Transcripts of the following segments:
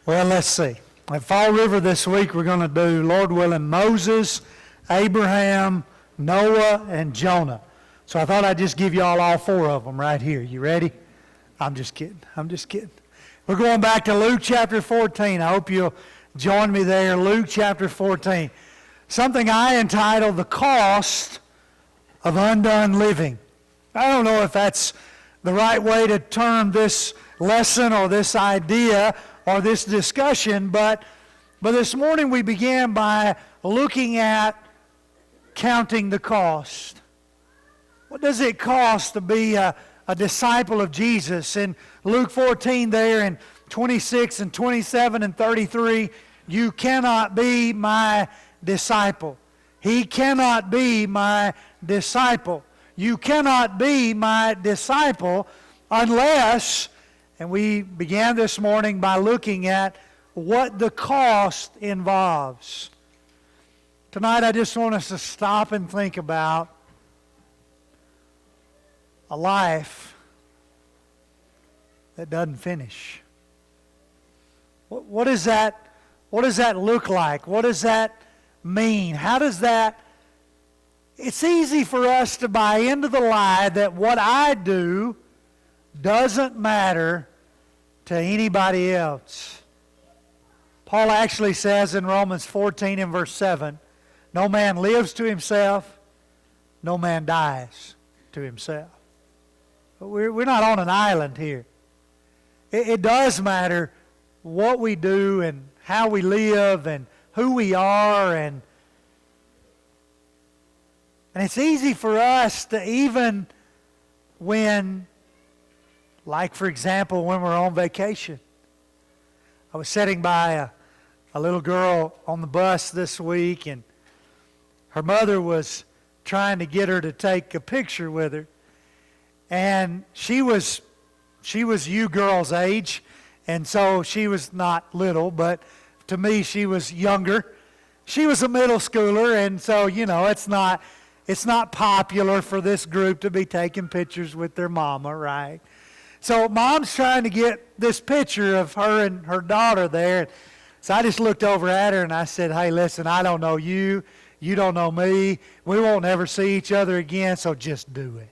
Well, let's see. At Fall River this week, we're going to do, Lord willing, Moses, Abraham, Noah, and Jonah. So I thought I'd just give you all four of them right here. You ready? I'm just kidding. We're going back to Luke chapter 14. I hope you'll join me there. Luke chapter 14. Something I entitled The Cost of Undone Living. I don't know if that's the right way to term this lesson or this idea or this discussion, but this morning we began by looking at counting the cost. What does it cost to be a disciple of Jesus? In Luke 14 there in 26 and 27 and 33, you cannot be my disciple. He cannot be my disciple. You cannot be my disciple unless, and we began this morning by looking at what the cost involves. Tonight I just want us to stop and think about a life that doesn't finish. What does that look like? What does that mean? How does that... It's easy for us to buy into the lie that what I do doesn't matter to anybody else. Paul actually says in Romans 14 and verse 7, no man lives to himself, no man dies to himself. But we're not on an island here. It does matter what we do and how we live and who we are, and it's easy for us to, even when, like for example, when we're on vacation. I was sitting by a little girl on the bus this week, and her mother was trying to get her to take a picture with her. And she was you girls' age, and so she was not little, but to me she was younger. She was a middle schooler, and so, it's not popular for this group to be taking pictures with their mama, right? So mom's trying to get this picture of her and her daughter there. So I just looked over at her and I said, hey, listen, I don't know you. You don't know me. We won't ever see each other again, so just do it.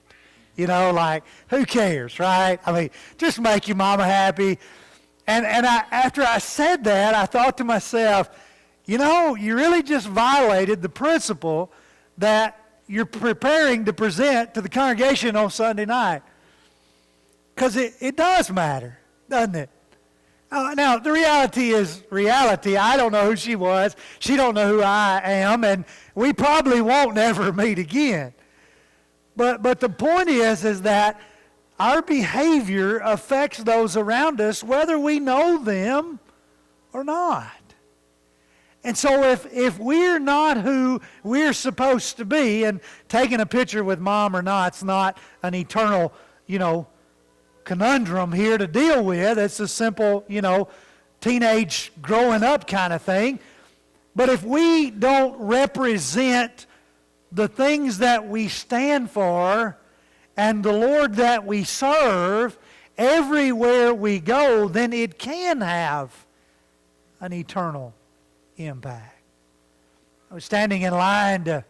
Who cares, right? I mean, just make your mama happy. And after I said that, I thought to myself, you really just violated the principle that you're preparing to present to the congregation on Sunday night. Because it does matter, doesn't it? Now, the reality is reality. I don't know who she was. She don't know who I am. And we probably won't ever meet again. But the point is that our behavior affects those around us whether we know them or not. And so if we're not who we're supposed to be, and taking a picture with mom or not's not an eternal, conundrum here to deal with. It's a simple, teenage growing up kind of thing. But if we don't represent the things that we stand for and the Lord that we serve everywhere we go, then it can have an eternal impact. I was standing in line to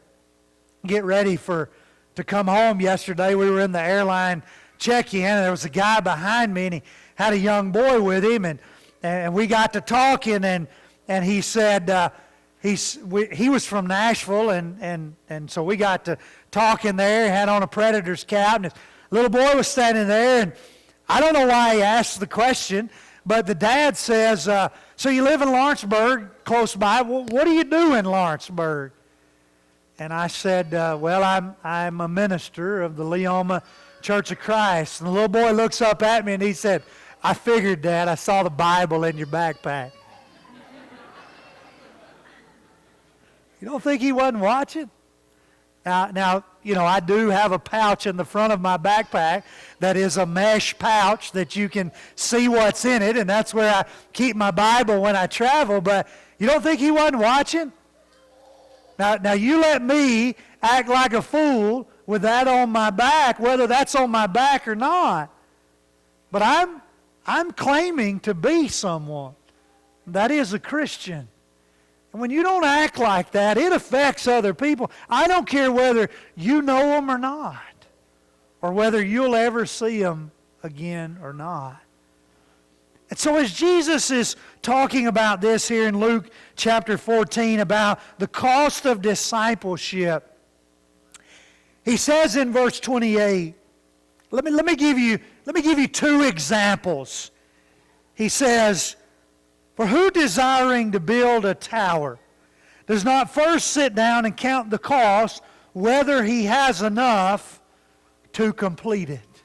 get ready to come home yesterday. We were in the airline check-in, and there was a guy behind me, and he had a young boy with him, and we got to talking, and he said he was from Nashville, and so we got to talking there. He had on a Predators cap, and his little boy was standing there, and I don't know why he asked the question, but the dad says, so you live in Lawrenceburg, close by. Well, what do you do in Lawrenceburg? And I said, well, I'm a minister of the Leoma Church of Christ. And the little boy looks up at me and he said, I figured, Dad, I saw the Bible in your backpack. You don't think he wasn't watching? Now, I do have a pouch in the front of my backpack that is a mesh pouch that you can see what's in it, and that's where I keep my Bible when I travel, but you don't think he wasn't watching? Now you let me act like a fool with that on my back, whether that's on my back or not. But I'm claiming to be someone. That is a Christian. And when you don't act like that, it affects other people. I don't care whether you know them or not, or whether you'll ever see them again or not. And so as Jesus is talking about this here in Luke chapter 14, about the cost of discipleship, he says in verse 28, let me give you two examples. He says, "For who desiring to build a tower does not first sit down and count the cost, whether he has enough to complete it?"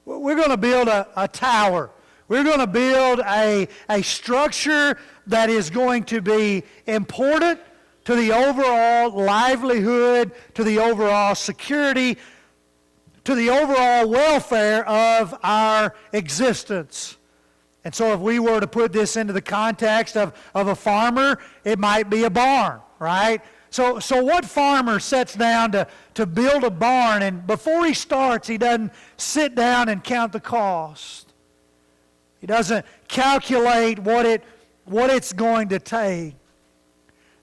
We're going to build a tower. We're going to build a structure that is going to be important to the overall livelihood, to the overall security, to the overall welfare of our existence. And so if we were to put this into the context of a farmer, it might be a barn, right? So what farmer sits down to build a barn, and before he starts, he doesn't sit down and count the cost. He doesn't calculate what it's going to take.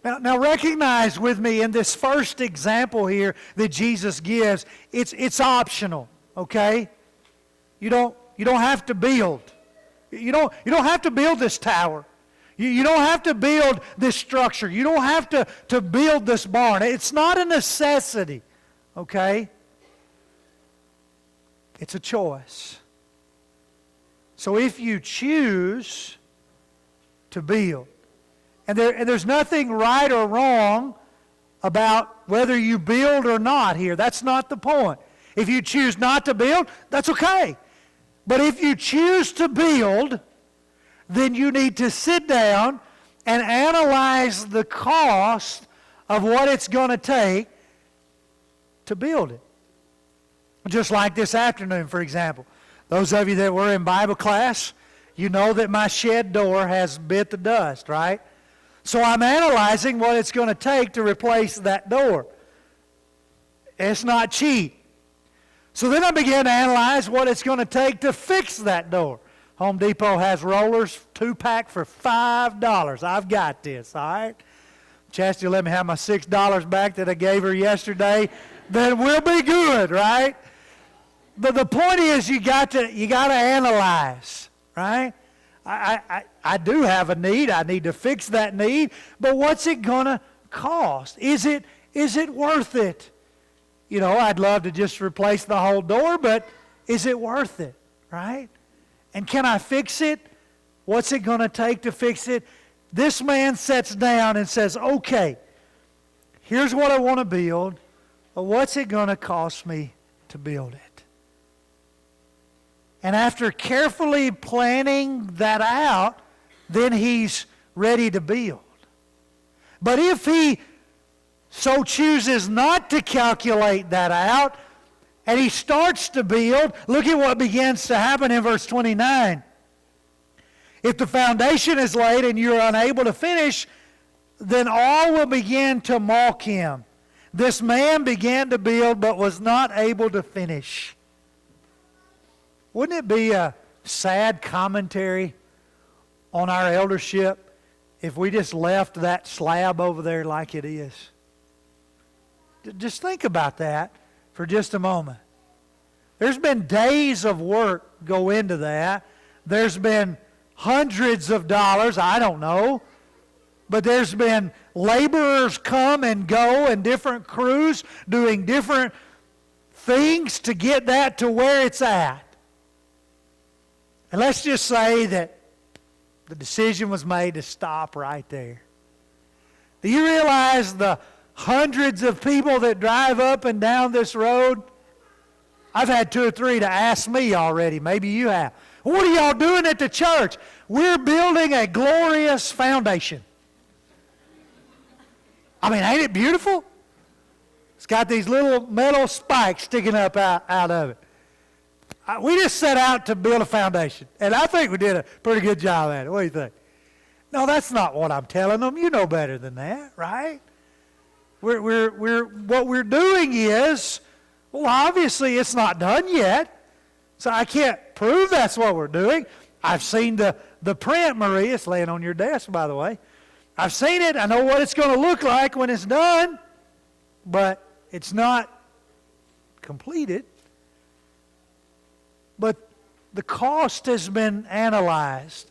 Now recognize with me in this first example here that Jesus gives, it's optional, okay? You don't have to build. You don't have to build this tower. You don't have to build this structure. You don't have to build this barn. It's not a necessity, okay? It's a choice. So if you choose to build, and there's nothing right or wrong about whether you build or not here. That's not the point. If you choose not to build, that's okay. But if you choose to build, then you need to sit down and analyze the cost of what it's going to take to build it. Just like this afternoon, for example. Those of you that were in Bible class, you know that my shed door has bit the dust, right? So I'm analyzing what it's going to take to replace that door. It's not cheap. So then I began to analyze what it's going to take to fix that door. Home Depot has rollers, 2-pack for $5. I've got this, all right? Chastity will let me have my $6 back that I gave her yesterday. Then we'll be good, right? But the point is you got to analyze, right? I do have a need. I need to fix that need. But what's it going to cost? Is it worth it? You know, I'd love to just replace the whole door, but is it worth it, right? And can I fix it? What's it going to take to fix it? This man sits down and says, okay, here's what I want to build, but what's it going to cost me to build it? And after carefully planning that out, then he's ready to build. But if he so chooses not to calculate that out, and he starts to build, look at what begins to happen in verse 29. If the foundation is laid and you're unable to finish, then all will begin to mock him. This man began to build but was not able to finish. Wouldn't it be a sad commentary on our eldership if we just left that slab over there like it is? Just think about that for just a moment. There's been days of work go into that. There's been hundreds of dollars, I don't know. But there's been laborers come and go and different crews doing different things to get that to where it's at. And let's just say that the decision was made to stop right there. Do you realize the hundreds of people that drive up and down this road? I've had 2 or 3 to ask me already. Maybe you have. What are y'all doing at the church? We're building a glorious foundation. I mean, ain't it beautiful? It's got these little metal spikes sticking up out of it. We just set out to build a foundation, and I think we did a pretty good job at it. What do you think? No, that's not what I'm telling them. You know better than that, right? What we're doing is, well, obviously it's not done yet, so I can't prove that's what we're doing. I've seen the print, Maria. It's laying on your desk, by the way. I've seen it. I know what it's going to look like when it's done, but it's not completed. But the cost has been analyzed,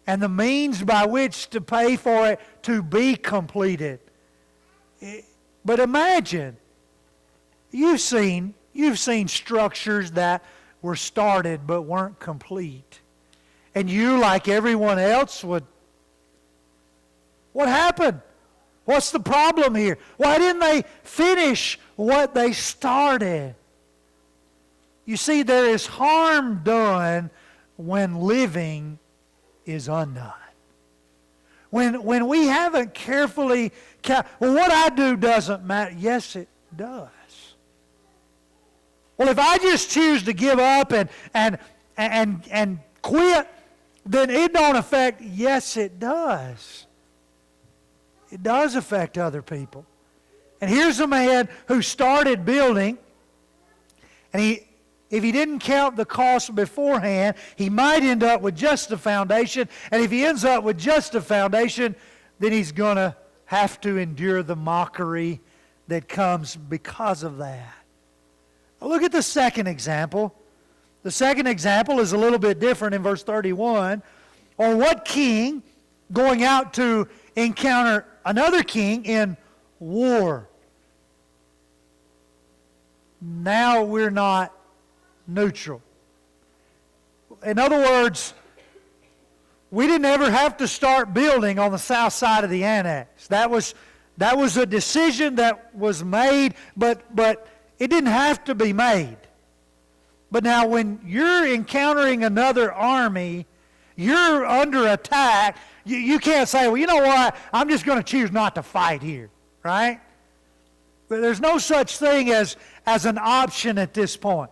and the means by which to pay for it to be completed. But imagine, you've seen structures that were started but weren't complete. And you, like everyone else, would, what happened? What's the problem here? Why didn't they finish what they started? You see, there is harm done when living is undone. When we haven't carefully, well, what I do doesn't matter. Yes, it does. Well, if I just choose to give up and quit, then it don't affect. Yes, it does. It does affect other people. And here's a man who started building, and if he didn't count the cost beforehand, he might end up with just the foundation. And if he ends up with just the foundation, then he's going to have to endure the mockery that comes because of that. Look at the second example. The second example is a little bit different in verse 31. Or what king going out to encounter another king in war? Now we're not neutral. In other words, we didn't ever have to start building on the south side of the annex. That was a decision that was made, but it didn't have to be made. But now when you're encountering another army, you're under attack, you can't say, well, you know what, I'm just going to choose not to fight here, right? There's no such thing as an option at this point.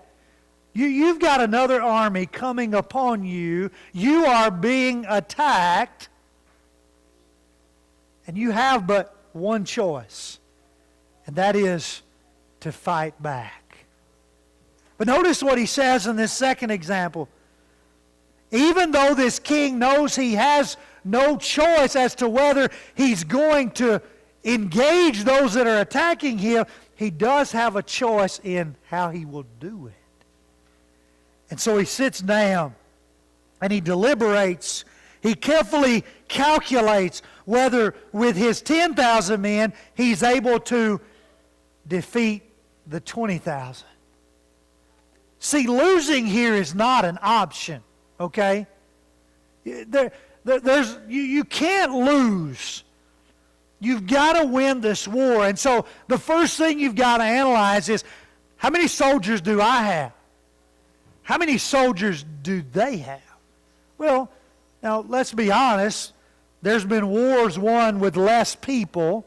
You've got another army coming upon you. You are being attacked. And you have but one choice. And that is to fight back. But notice what he says in this second example. Even though this king knows he has no choice as to whether he's going to engage those that are attacking him, he does have a choice in how he will do it. And so he sits down and he deliberates. He carefully calculates whether with his 10,000 men he's able to defeat the 20,000. See, losing here is not an option, okay? You can't lose. You've got to win this war. And so the first thing you've got to analyze is, how many soldiers do I have? How many soldiers do they have? Well, now let's be honest. There's been wars won with less people.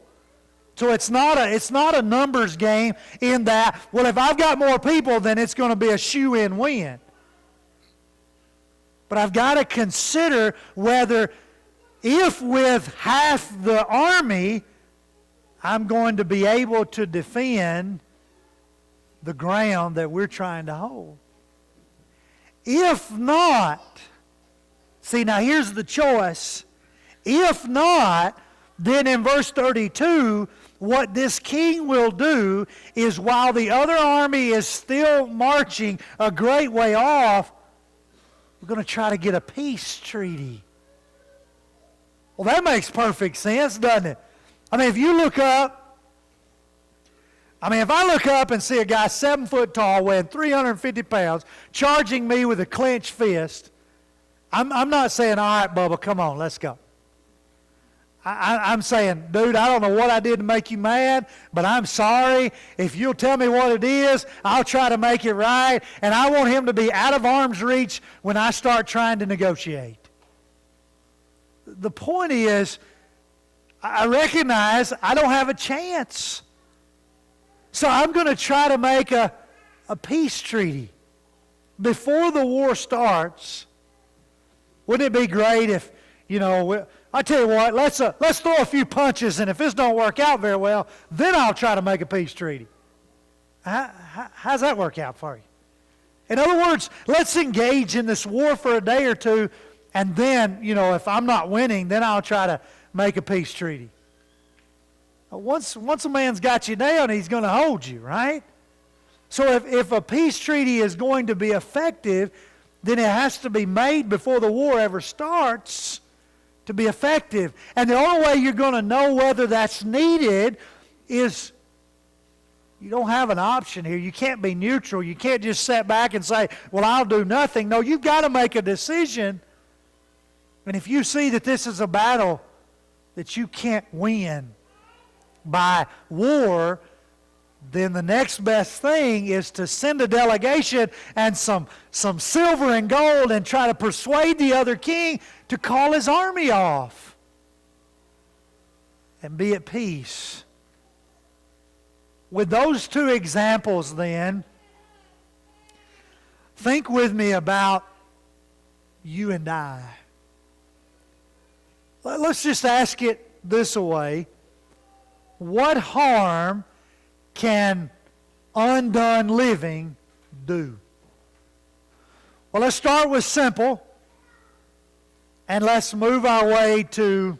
So it's not a numbers game in that, well, if I've got more people, then it's going to be a shoe-in win. But I've got to consider whether, if with half the army, I'm going to be able to defend the ground that we're trying to hold. If not, see, now here's the choice. If not, then in verse 32, what this king will do is, while the other army is still marching a great way off, we're going to try to get a peace treaty. Well, that makes perfect sense, doesn't it? I mean, if I look up and see a guy 7 foot tall, weighing 350 pounds, charging me with a clenched fist, I'm not saying, all right, Bubba, come on, let's go. I'm saying, dude, I don't know what I did to make you mad, but I'm sorry. If you'll tell me what it is, I'll try to make it right. And I want him to be out of arm's reach when I start trying to negotiate. The point is, I recognize I don't have a chance. So I'm going to try to make a peace treaty before the war starts. Wouldn't it be great if, I tell you what, let's throw a few punches, and if this don't work out very well, then I'll try to make a peace treaty. How's that work out for you? In other words, let's engage in this war for a day or two, And then, if I'm not winning, then I'll try to make a peace treaty. Once a man's got you down, he's going to hold you, right? So if a peace treaty is going to be effective, then it has to be made before the war ever starts to be effective. And the only way you're going to know whether that's needed is you don't have an option here. You can't be neutral. You can't just sit back and say, well, I'll do nothing. No, you've got to make a decision. And if you see that this is a battle that you can't win by war, then the next best thing is to send a delegation and some silver and gold and try to persuade the other king to call his army off and be at peace. With those two examples then, think with me about you and I. Let's just ask it this way. What harm can undone living do? Well, let's start with simple, and let's move our way to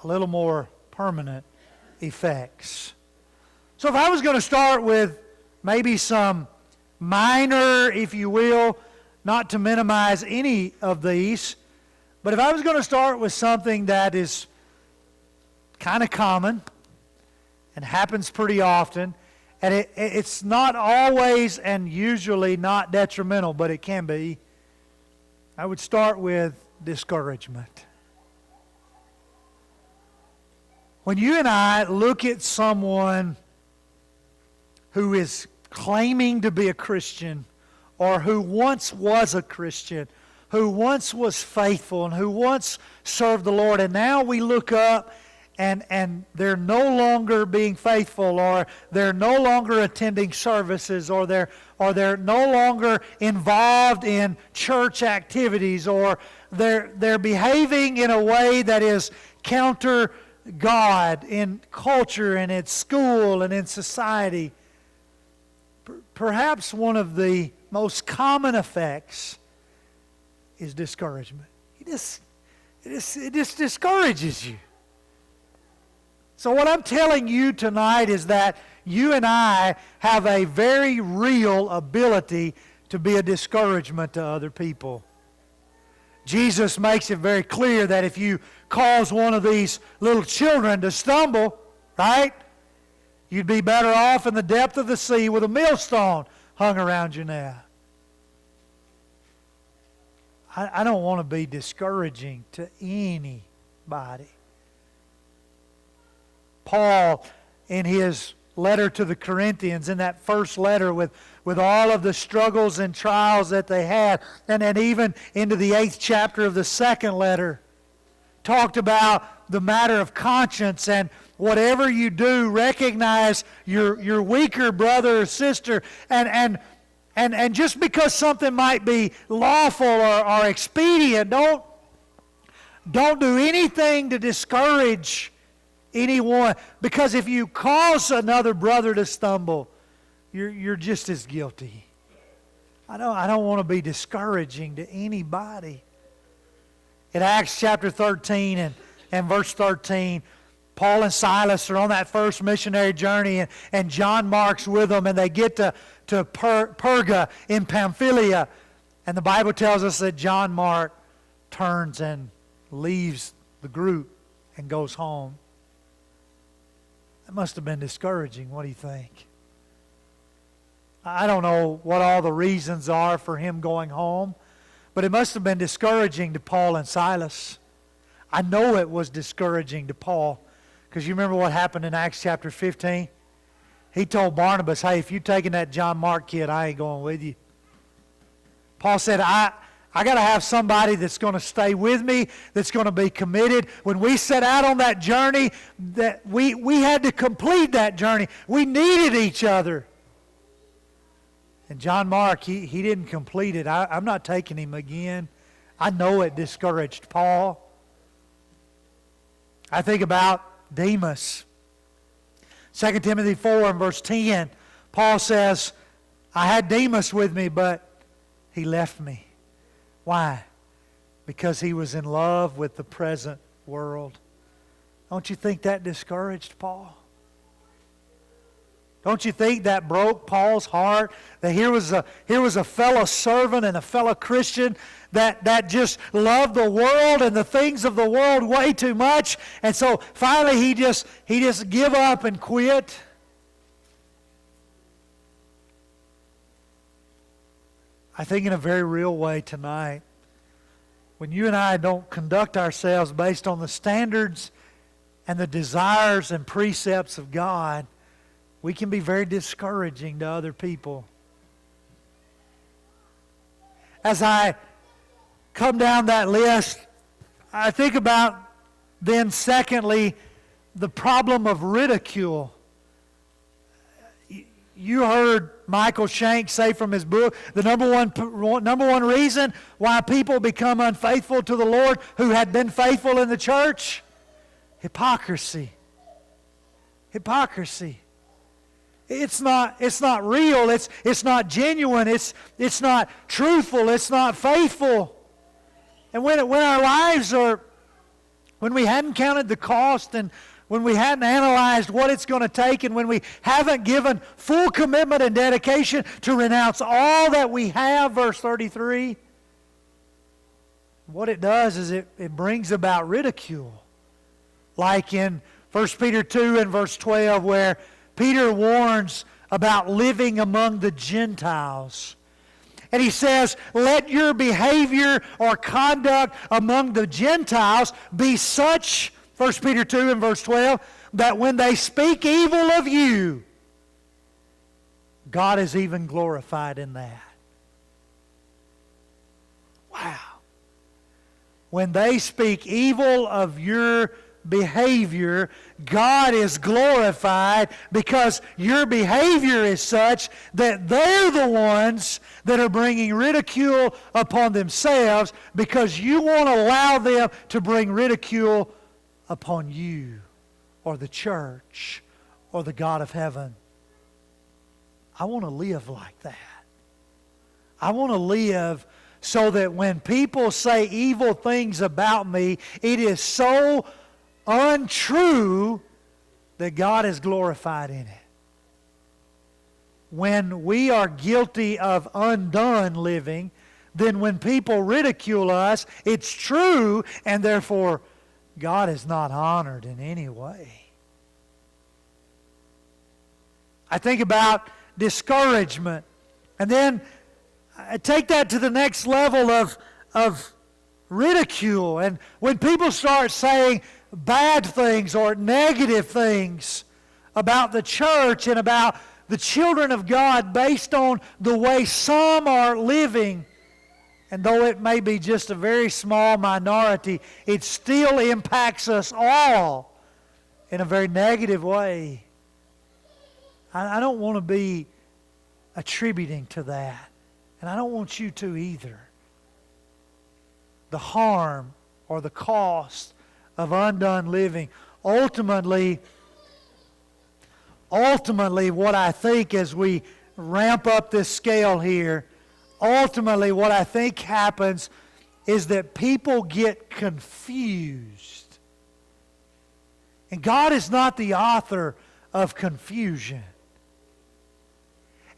a little more permanent effects. So if I was going to start with maybe some minor, if you will, not to minimize any of these, but if I was going to start with something that is kind of common and happens pretty often, and it's not always and usually not detrimental, but it can be, I would start with discouragement. When you and I look at someone who is claiming to be a Christian, or who once was a Christian, who once was faithful and who once served the Lord, and now we look up and they're no longer being faithful, or they're no longer attending services, or they're no longer involved in church activities, or they're behaving in a way that is counter God in culture and at school and in society. Perhaps one of the most common effects is discouragement. It just discourages you. So what I'm telling you tonight is that you and I have a very real ability to be a discouragement to other people. Jesus makes it very clear that if you cause one of these little children to stumble, right, you'd be better off in the depth of the sea with a millstone hung around your neck. I don't want to be discouraging to anybody. Paul, in his letter to the Corinthians, in that first letter with all of the struggles and trials that they had, and then even into the 8th chapter of the second letter, talked about the matter of conscience, and whatever you do, recognize your weaker brother or sister, and just because something might be lawful or expedient, don't do anything to discourage anyone, because if you cause another brother to stumble, you're just as guilty. I don't want to be discouraging to anybody. In Acts chapter 13 and verse 13, Paul and Silas are on that first missionary journey, and John Mark's with them, and they get to Perga in Pamphylia. And the Bible tells us that John Mark turns and leaves the group and goes home. That must have been discouraging. What do you think? I don't know what all the reasons are for him going home, but it must have been discouraging to Paul and Silas. I know it was discouraging to Paul, because you remember what happened in Acts chapter 15? He told Barnabas, hey, if you're taking that John Mark kid, I ain't going with you. Paul said, I got to have somebody that's going to stay with me, that's going to be committed. When we set out on that journey, that we had to complete that journey. We needed each other. And John Mark, he didn't complete it. I'm not taking him again. I know it discouraged Paul. I think about Demas. 2 Timothy 4 and verse 10, Paul says, I had Demas with me, but he left me. Why? Because he was in love with the present world. Don't you think that discouraged Paul? Don't you think that broke Paul's heart? That here was a fellow servant and a fellow Christian that just loved the world and the things of the world way too much. And so finally he just give up and quit. I think in a very real way tonight, when you and I don't conduct ourselves based on the standards and the desires and precepts of God, we can be very discouraging to other people. As I come down that list, I think about then secondly, the problem of ridicule. You heard Michael Shank say from his book, the number one reason why people become unfaithful to the Lord who had been faithful in the church? Hypocrisy. Hypocrisy. It's not real. It's not genuine. It's not truthful. It's not faithful. And when our lives are, when we hadn't counted the cost and when we hadn't analyzed what it's going to take and when we haven't given full commitment and dedication to renounce all that we have, verse 33, what it does is it brings about ridicule. Like in 1 Peter 2 and verse 12 where Peter warns about living among the Gentiles. And he says, let your behavior or conduct among the Gentiles be such, 1 Peter 2 and verse 12, that when they speak evil of you, God is even glorified in that. Wow. When they speak evil of your behavior, God is glorified because your behavior is such that they're the ones that are bringing ridicule upon themselves because you won't allow them to bring ridicule upon you or the church or the God of heaven. I want to live like that. I want to live so that when people say evil things about me, it is so untrue that God is glorified in it. When we are guilty of undone living, then when people ridicule us, it's true, and therefore God is not honored in any way. I think about discouragement, and then I take that to the next level of ridicule. And when people start saying bad things or negative things about the church and about the children of God based on the way some are living, and though it may be just a very small minority, it still impacts us all in a very negative way. I don't want to be attributing to that, and I don't want you to either. The harm or the cost of undone living. Ultimately, what I think as we ramp up this scale here, ultimately what I think happens is that people get confused. And God is not the author of confusion.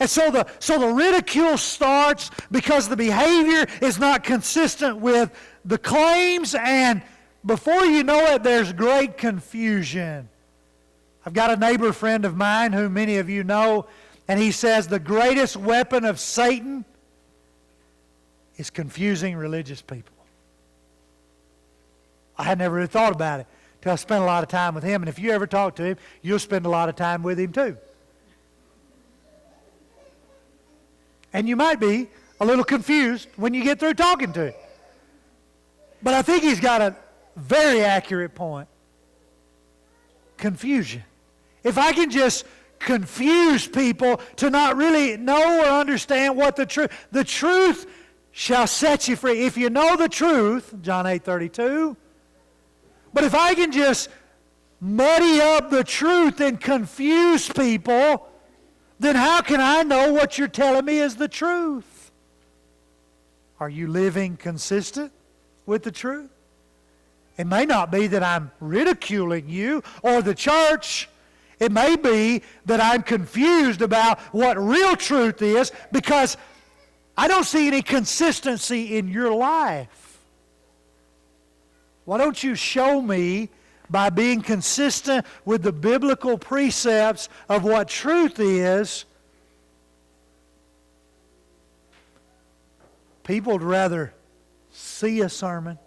And so the ridicule starts because the behavior is not consistent with the claims, and before you know it, there's great confusion. I've got a neighbor friend of mine who many of you know, and he says the greatest weapon of Satan is confusing religious people. I had never really thought about it until I spent a lot of time with him, and if you ever talk to him, you'll spend a lot of time with him too. And you might be a little confused when you get through talking to him. But I think he's got a very accurate point. Confusion. If I can just confuse people to not really know or understand what the truth shall set you free. If you know the truth, John 8:32. But if I can just muddy up the truth and confuse people, then how can I know what you're telling me is the truth? Are you living consistent with the truth? It may not be that I'm ridiculing you or the church. It may be that I'm confused about what real truth is because I don't see any consistency in your life. Why don't you show me by being consistent with the biblical precepts of what truth is? People would rather see a sermon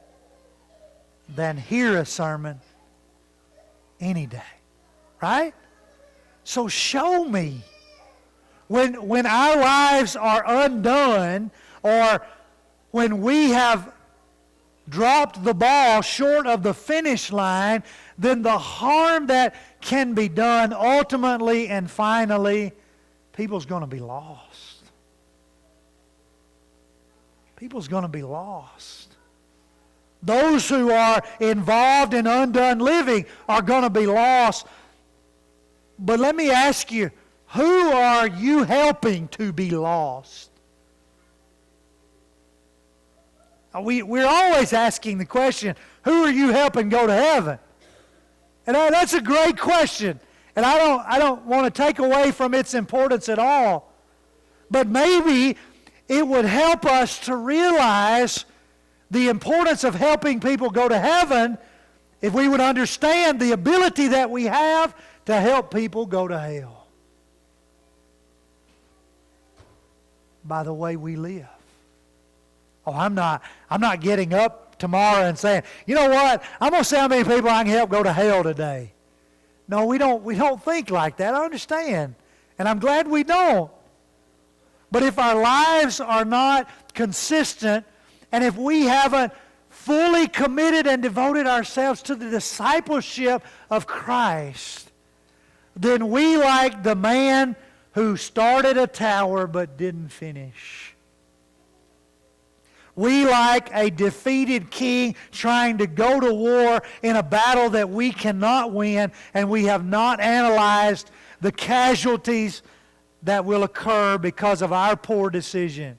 than hear a sermon any day. Right? So show me. When our lives are undone, or when we have dropped the ball short of the finish line, then the harm that can be done ultimately and finally, people's going to be lost. People's going to be lost. Those who are involved in undone living are going to be lost. But let me ask you, who are you helping to be lost? We're always asking the question, who are you helping go to heaven? And that's a great question. And I don't want to take away from its importance at all. But maybe it would help us to realize the importance of helping people go to heaven if we would understand the ability that we have to help people go to hell by the way we live. Oh, I'm not getting up tomorrow and saying, you know what, I'm going to see how many people I can help go to hell today. No, we don't think like that. I understand. And I'm glad we don't. But if our lives are not consistent, and if we haven't fully committed and devoted ourselves to the discipleship of Christ, then we, like the man who started a tower but didn't finish. We, like a defeated king trying to go to war in a battle that we cannot win, and we have not analyzed the casualties that will occur because of our poor decision.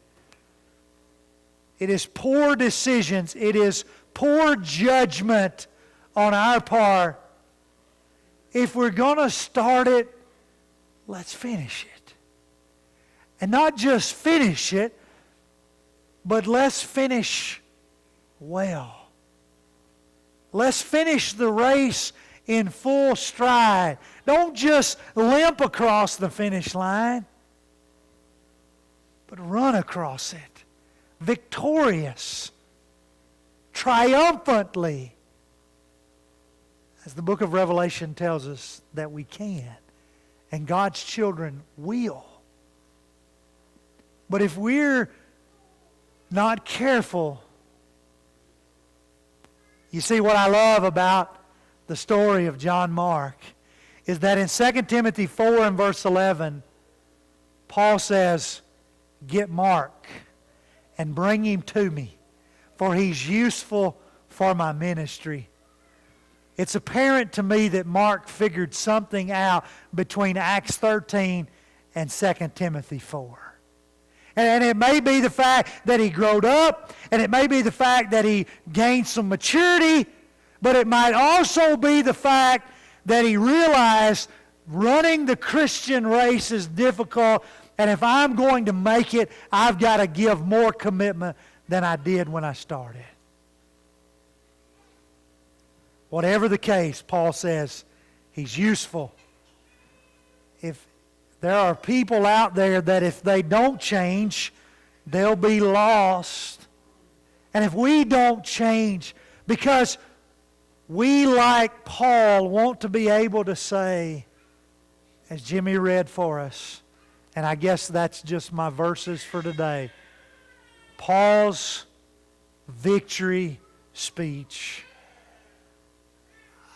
It is poor decisions. It is poor judgment on our part. If we're going to start it, let's finish it. And not just finish it, but let's finish well. Let's finish the race in full stride. Don't just limp across the finish line, but run across it. Victorious, triumphantly, as the book of Revelation tells us that we can, and God's children will. But if we're not careful, you see, what I love about the story of John Mark is that in 2 Timothy 4 and verse 11, Paul says, "Get Mark and bring him to me, for he's useful for my ministry." It's apparent to me that Mark figured something out between Acts 13 and 2 Timothy 4. And it may be the fact that he growed up, and it may be the fact that he gained some maturity, but it might also be the fact that he realized running the Christian race is difficult, and if I'm going to make it, I've got to give more commitment than I did when I started. Whatever the case, Paul says, he's useful. If there are people out there that if they don't change, they'll be lost. And if we don't change, because we, like Paul, want to be able to say, as Jimmy read for us, and I guess that's just my verses for today, Paul's victory speech.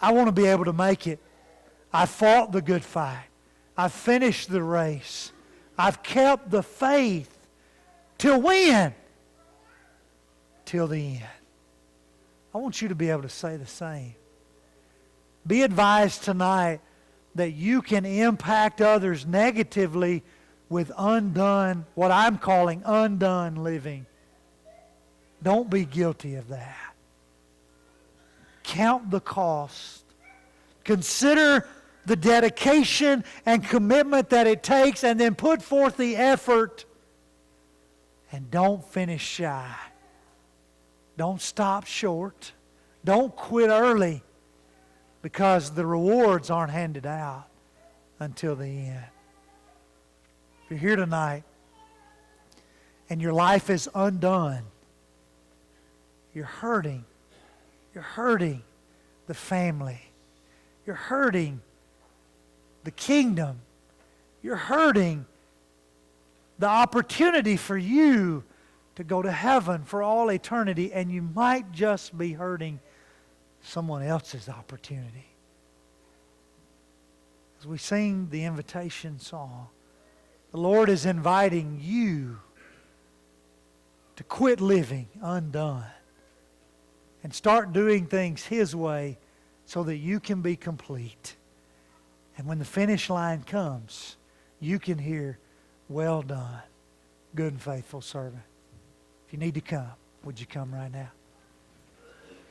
I want to be able to make it. I fought the good fight. I finished the race. I've kept the faith. Till when? Till the end. I want you to be able to say the same. Be advised tonight that you can impact others negatively with undone, what I'm calling undone living. Don't be guilty of that. Count the cost. Consider the dedication and commitment that it takes, and then put forth the effort. And don't finish shy. Don't stop short. Don't quit early, because the rewards aren't handed out until the end. If you're here tonight and your life is undone, you're hurting. You're hurting the family. You're hurting the kingdom. You're hurting the opportunity for you to go to heaven for all eternity, and you might just be hurting someone else's opportunity. As we sing the invitation song, the Lord is inviting you to quit living undone and start doing things His way so that you can be complete. And when the finish line comes, you can hear, "Well done, good and faithful servant." If you need to come, would you come right now?